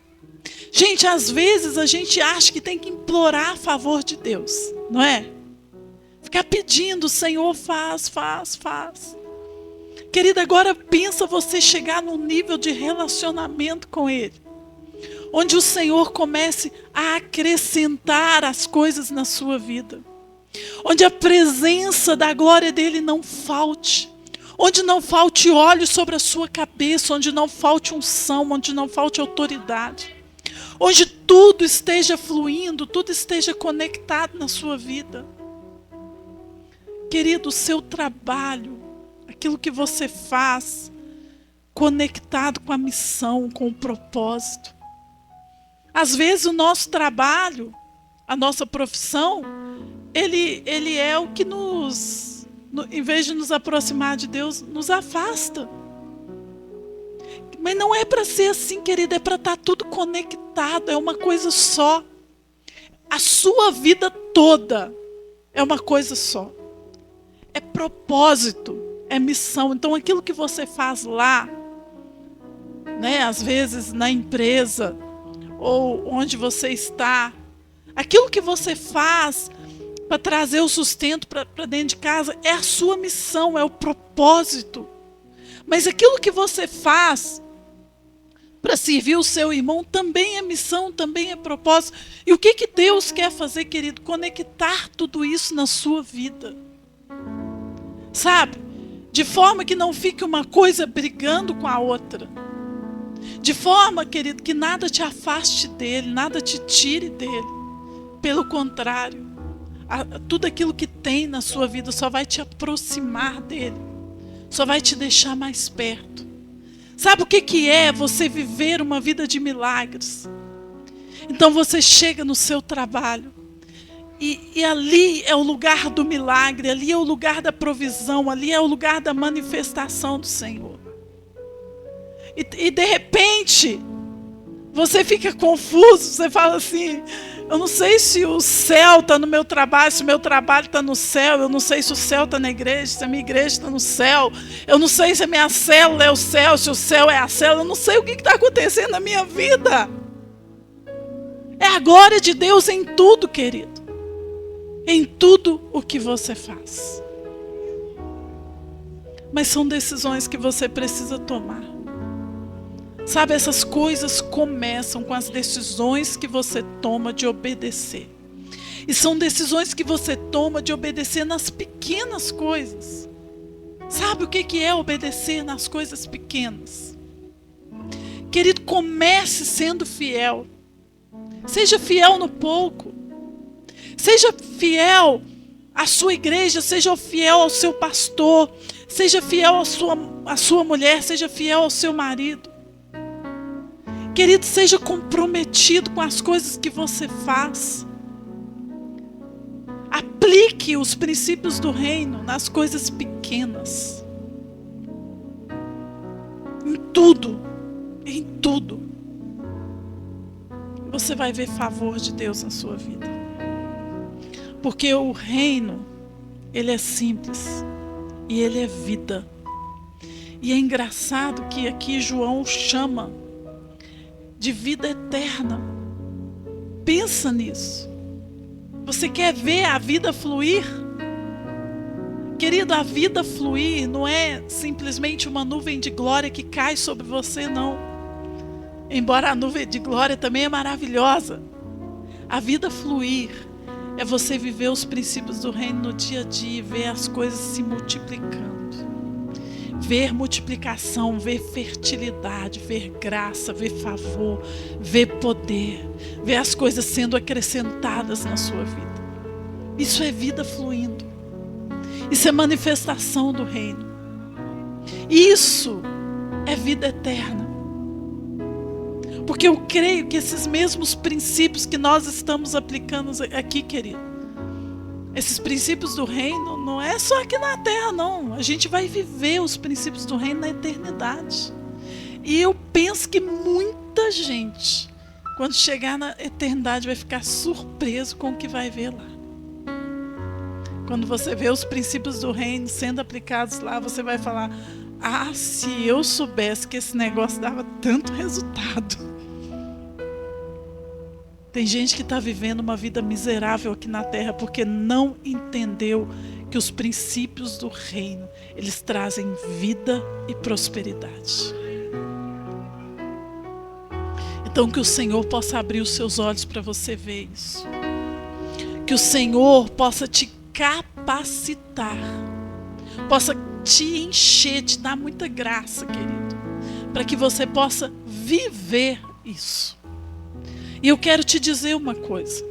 Speaker 1: Gente, às vezes a gente acha que tem que implorar a favor de Deus, não é? Ficar pedindo, Senhor, faz. Querida, agora pensa você chegar num nível de relacionamento com Ele, onde o Senhor comece a acrescentar as coisas na sua vida, onde a presença da glória dEle não falte, onde não falte óleo sobre a sua cabeça, onde não falte unção, onde não falte autoridade, onde tudo esteja fluindo, tudo esteja conectado na sua vida. querido, o seu trabalho, aquilo que você faz, conectado com a missão, com o propósito. Às vezes o nosso trabalho, a nossa profissão, ele é o que em vez de nos aproximar de Deus, nos afasta. Mas não é para ser assim, querida, é para estar tudo conectado, é uma coisa só. A sua vida toda é uma coisa só. É propósito, é missão. Então aquilo que você faz lá, né, às vezes na empresa, ou onde você está, aquilo que você faz para trazer o sustento para dentro de casa, é a sua missão, é o propósito. Mas aquilo que você faz para servir o seu irmão também é missão, também é propósito. E o que Deus quer fazer, querido? Conectar tudo isso na sua vida. Sabe? De forma que não fique uma coisa brigando com a outra. De forma, querido, que nada te afaste dele, nada te tire dele. Pelo contrário, tudo aquilo que tem na sua vida só vai te aproximar dele. Só vai te deixar mais perto. Sabe o que é você viver uma vida de milagres? Então você chega no seu trabalho e ali é o lugar do milagre, ali é o lugar da provisão, ali é o lugar da manifestação do Senhor. E de repente você fica confuso, você fala assim: eu não sei se o céu está no meu trabalho, se o meu trabalho está no céu, eu não sei se o céu está na igreja, se a minha igreja está no céu, eu não sei se a minha célula é o céu, se o céu é a célula, eu não sei o que está acontecendo na minha vida. É a glória de Deus em tudo, querido, em tudo o que você faz. Mas são decisões que você precisa tomar. Sabe, essas coisas começam com as decisões que você toma de obedecer. E são decisões que você toma de obedecer nas pequenas coisas. Sabe o que é obedecer nas coisas pequenas? Querido, comece sendo fiel. Seja fiel no pouco. Seja fiel à sua igreja, seja fiel ao seu pastor, seja fiel à sua mulher, seja fiel ao seu marido. Querido, seja comprometido com as coisas que você faz. Aplique os princípios do reino nas coisas pequenas. Em tudo. Em tudo. Você vai ver favor de Deus na sua vida. Porque o reino, ele é simples. E ele é vida. E é engraçado que aqui João chama de vida eterna. Pensa nisso. Você quer ver a vida fluir? Querido, a vida fluir não é simplesmente uma nuvem de glória que cai sobre você, não. Embora a nuvem de glória também é maravilhosa. A vida fluir é você viver os princípios do reino no dia a dia e ver as coisas se multiplicando. Ver multiplicação, ver fertilidade, ver graça, ver favor, ver poder, ver as coisas sendo acrescentadas na sua vida. Isso é vida fluindo. Isso é manifestação do reino. Isso é vida eterna. Porque eu creio que esses mesmos princípios que nós estamos aplicando aqui, querido, esses princípios do reino não é só aqui na terra, não. A gente vai viver os princípios do reino na eternidade. E eu penso que muita gente, quando chegar na eternidade, vai ficar surpreso com o que vai ver lá. Quando você vê os princípios do reino sendo aplicados lá, você vai falar: ah, se eu soubesse que esse negócio dava tanto resultado. Tem gente que está vivendo uma vida miserável aqui na terra porque não entendeu que os princípios do reino, eles trazem vida e prosperidade. Então que o Senhor possa abrir os seus olhos para você ver isso. Que o Senhor possa te capacitar, possa te encher, te dar muita graça, querido, para que você possa viver isso. E eu quero te dizer uma coisa.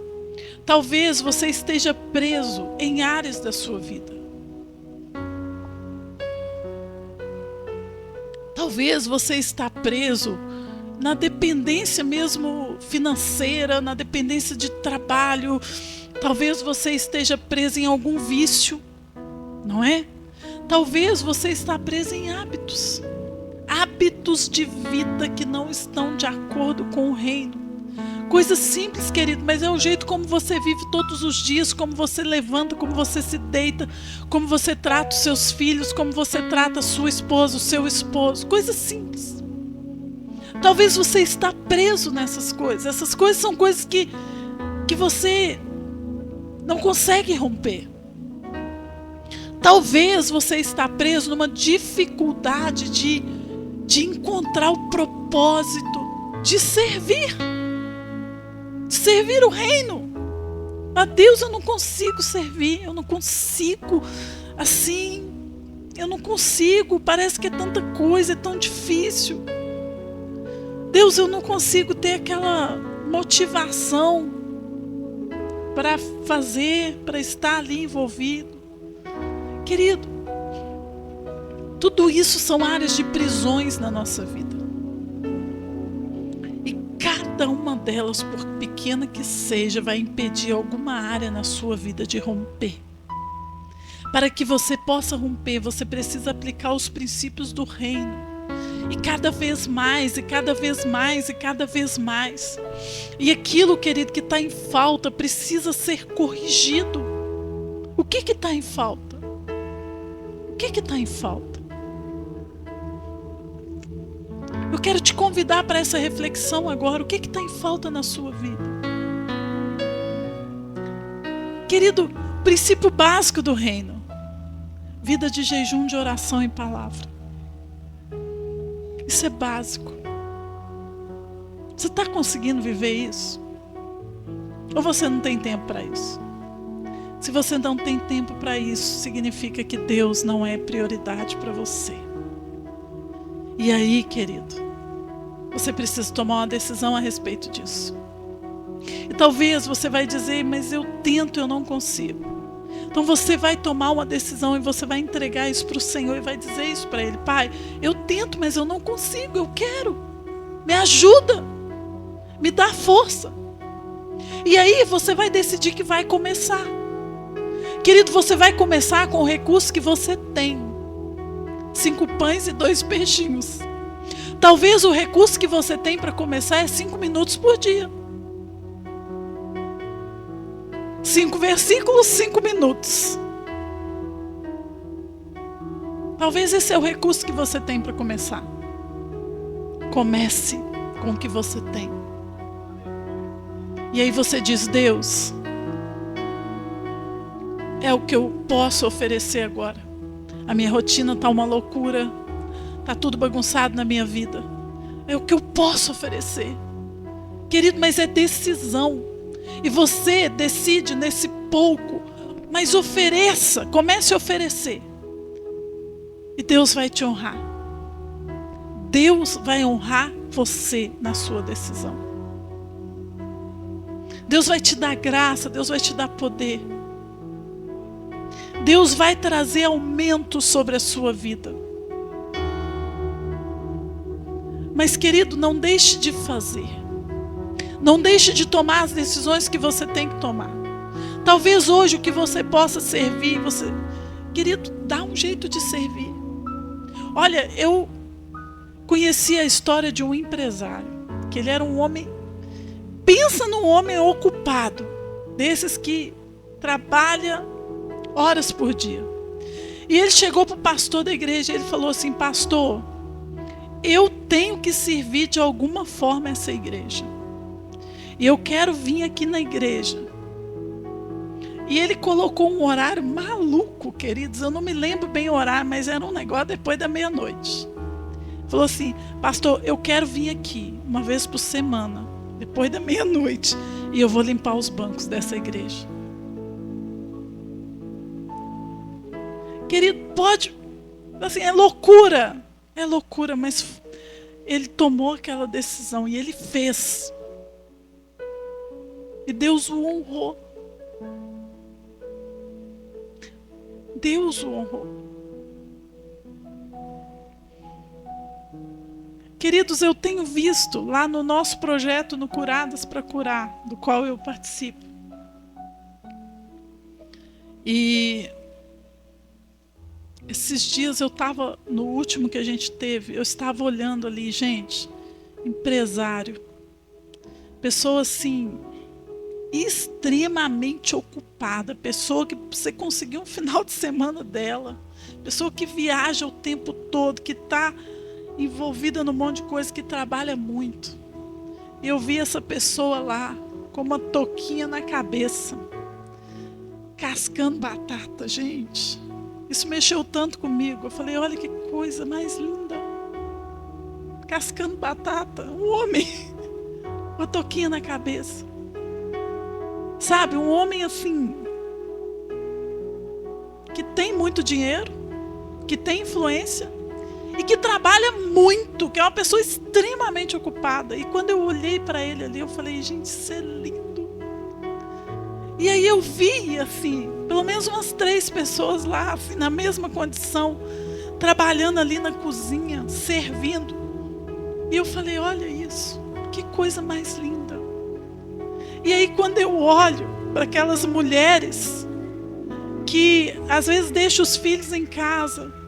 Speaker 1: Talvez você esteja preso em áreas da sua vida. Talvez você está preso na dependência mesmo financeira, na dependência de trabalho. Talvez você esteja preso em algum vício, não é? Talvez você está preso em hábitos. Hábitos de vida que não estão de acordo com o reino. Coisas simples, querido, mas é o jeito como você vive todos os dias, como você levanta, como você se deita, como você trata os seus filhos, como você trata a sua esposa, o seu esposo. Coisas simples. Talvez você está preso nessas coisas. Essas coisas são coisas que você não consegue romper. Talvez você está preso numa dificuldade de encontrar o propósito de servir o reino. A Deus eu não consigo servir, eu não consigo, assim, eu não consigo, parece que é tanta coisa, é tão difícil. Deus, eu não consigo ter aquela motivação para fazer, para estar ali envolvido. Querido, tudo isso são áreas de prisões na nossa vida. E cada uma delas, por pequena que seja, vai impedir alguma área na sua vida de romper. Para que você possa romper, você precisa aplicar os princípios do reino. E cada vez mais, e cada vez mais, e cada vez mais. E aquilo, querido, que está em falta precisa ser corrigido. O que está em falta? O que está em falta? Eu quero te convidar para essa reflexão agora. O que está em falta na sua vida? Querido, princípio básico do reino. Vida de jejum, de oração e palavra. Isso é básico. Você está conseguindo viver isso? Ou você não tem tempo para isso? Se você não tem tempo para isso, significa que Deus não é prioridade para você. E aí, querido, você precisa tomar uma decisão a respeito disso. E talvez você vai dizer, mas eu tento, eu não consigo. Então você vai tomar uma decisão e você vai entregar isso para o Senhor e vai dizer isso para Ele. Pai, eu tento, mas eu não consigo, eu quero. Me ajuda. Me dá força. E aí você vai decidir que vai começar. Querido, você vai começar com o recurso que você tem. 5 pães e 2 peixinhos. Talvez o recurso que você tem para começar é 5 minutos por dia. 5 versículos, 5 minutos. Talvez esse é o recurso que você tem para começar. Comece com o que você tem. E aí você diz, Deus, é o que eu posso oferecer agora. A minha rotina está uma loucura. Está tudo bagunçado na minha vida. É o que eu posso oferecer. Querido, mas é decisão. E você decide nesse pouco, mas ofereça, comece a oferecer. E Deus vai te honrar. Deus vai honrar você na sua decisão. Deus vai te dar graça, Deus vai te dar poder. Deus vai trazer aumento sobre a sua vida. Mas, querido, não deixe de fazer. Não deixe de tomar as decisões que você tem que tomar. Talvez hoje o que você possa servir, querido, dá um jeito de servir. Olha, eu conheci a história de um empresário, que ele era um homem, pensa num homem ocupado, desses que trabalha horas por dia. E ele chegou para o pastor da igreja e ele falou assim, pastor, eu tenho que servir de alguma forma essa igreja. E eu quero vir aqui na igreja. E ele colocou um horário maluco, queridos. Eu não me lembro bem o horário, mas era um negócio depois da meia-noite. Falou assim, pastor, eu quero vir aqui uma vez por semana, depois da meia-noite. E eu vou limpar os bancos dessa igreja. Querido, pode... Assim, é loucura, mas ele tomou aquela decisão e ele fez. E Deus o honrou. Deus o honrou. Queridos, eu tenho visto lá no nosso projeto, no Curadas para Curar, do qual eu participo. E esses dias eu estava, no último que a gente teve, eu estava olhando ali, gente, empresário, pessoa assim, extremamente ocupada, pessoa que você conseguiu um final de semana dela, pessoa que viaja o tempo todo, que está envolvida num monte de coisa, que trabalha muito. E eu vi essa pessoa lá, com uma touquinha na cabeça, cascando batata, gente. Isso mexeu tanto comigo. Eu falei, olha que coisa mais linda. Cascando batata, um homem, com a touquinha na cabeça. Sabe, um homem assim, que tem muito dinheiro, que tem influência e que trabalha muito, que é uma pessoa extremamente ocupada. E quando eu olhei para ele ali, eu falei, gente, isso é lindo. E aí eu vi, assim, pelo menos umas 3 pessoas lá, assim, na mesma condição, trabalhando ali na cozinha, servindo. E eu falei, olha isso, que coisa mais linda. E aí quando eu olho para aquelas mulheres que às vezes deixam os filhos em casa,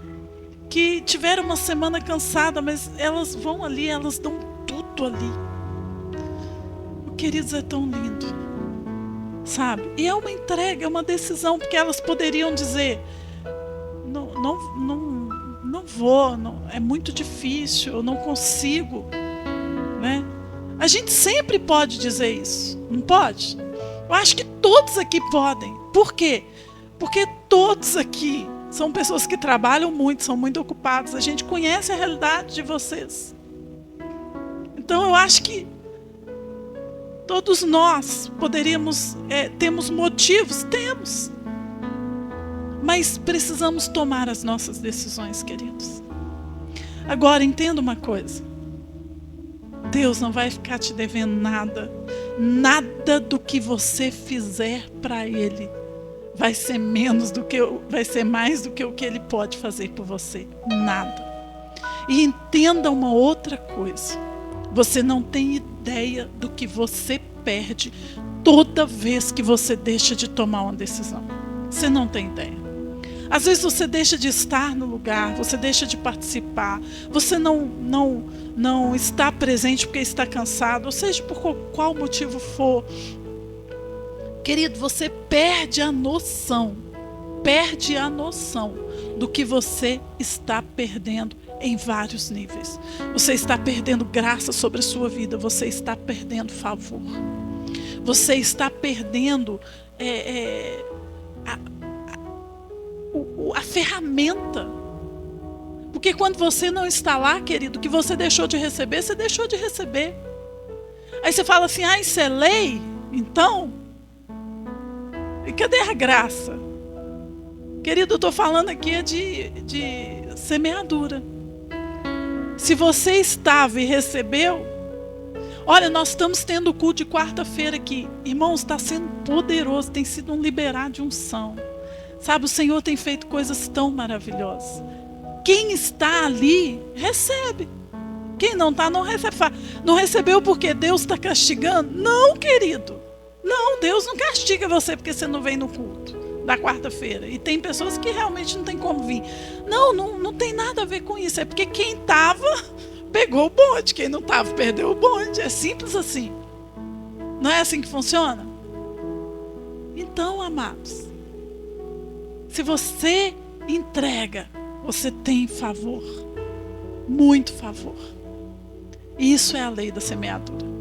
Speaker 1: que tiveram uma semana cansada, mas elas vão ali, elas dão tudo ali. Queridos, é tão lindo, sabe? E é uma entrega, é uma decisão, porque elas poderiam dizer, não vou, é muito difícil, eu não consigo, né? A gente sempre pode dizer isso, não pode? Eu acho que todos aqui podem. Por quê? Porque todos aqui são pessoas que trabalham muito, são muito ocupados. A gente conhece a realidade de vocês. Então eu acho que todos nós poderíamos, temos motivos, temos. Mas precisamos tomar as nossas decisões, queridos. Agora, entenda uma coisa. Deus não vai ficar te devendo nada. Nada do que você fizer para Ele vai ser vai ser mais do que o que Ele pode fazer por você. Nada. E entenda uma outra coisa. Você não tem ideia do que você perde toda vez que você deixa de tomar uma decisão. Você não tem ideia. Às vezes você deixa de estar no lugar, você deixa de participar, você não está presente porque está cansado, ou seja, por qual motivo for. Querido, você perde a noção do que você está perdendo em vários níveis. Você está perdendo graça sobre a sua vida, você está perdendo favor. Você está perdendo a ferramenta. Porque quando você não está lá, querido, que você deixou de receber, você deixou de receber. Aí você fala assim, isso é lei? Então, e cadê a graça? Querido, eu estou falando aqui de semeadura. Se você estava e recebeu, olha, nós estamos tendo o culto de quarta-feira aqui. Irmãos, está sendo poderoso, tem sido um liberar de unção. Sabe, o Senhor tem feito coisas tão maravilhosas. Quem está ali, recebe. Quem não está, não recebe. Não recebeu porque Deus está castigando? Não, querido. Não, Deus não castiga você porque você não vem no culto da quarta-feira. E tem pessoas que realmente não tem como vir. Não tem nada a ver com isso. É porque quem estava, pegou o bonde. Quem não estava, perdeu o bonde. É simples assim. Não é assim que funciona? Então, amados, se você entrega, você tem favor. Muito favor. Isso é a lei da semeadura.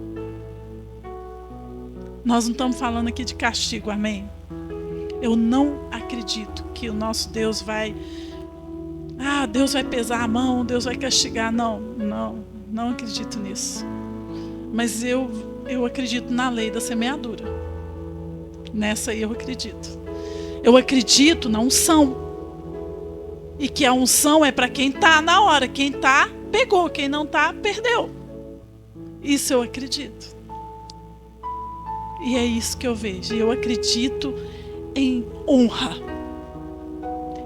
Speaker 1: Nós não estamos falando aqui de castigo, amém? Eu não acredito que o nosso Deus vai... Deus vai pesar a mão, Deus vai castigar. Não acredito nisso. Mas eu acredito na lei da semeadura. Nessa aí eu acredito. Eu acredito na unção. E que a unção é para quem está na hora. Quem está, pegou. Quem não está, perdeu. Isso eu acredito. E é isso que eu vejo. Eu acredito em honra.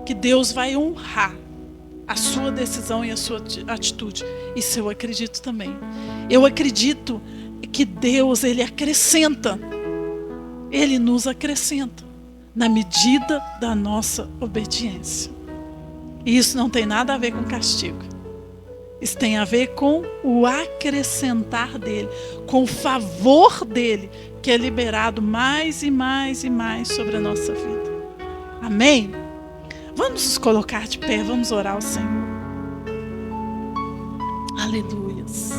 Speaker 1: Que Deus vai honrar a sua decisão e a sua atitude. Isso eu acredito também. Eu acredito que Deus, Ele acrescenta. Ele nos acrescenta na medida da nossa obediência. E isso não tem nada a ver com castigo. Isso tem a ver com o acrescentar dele, com o favor dele, que é liberado mais e mais e mais sobre a nossa vida. Amém? Vamos nos colocar de pé, vamos orar ao Senhor. Aleluias.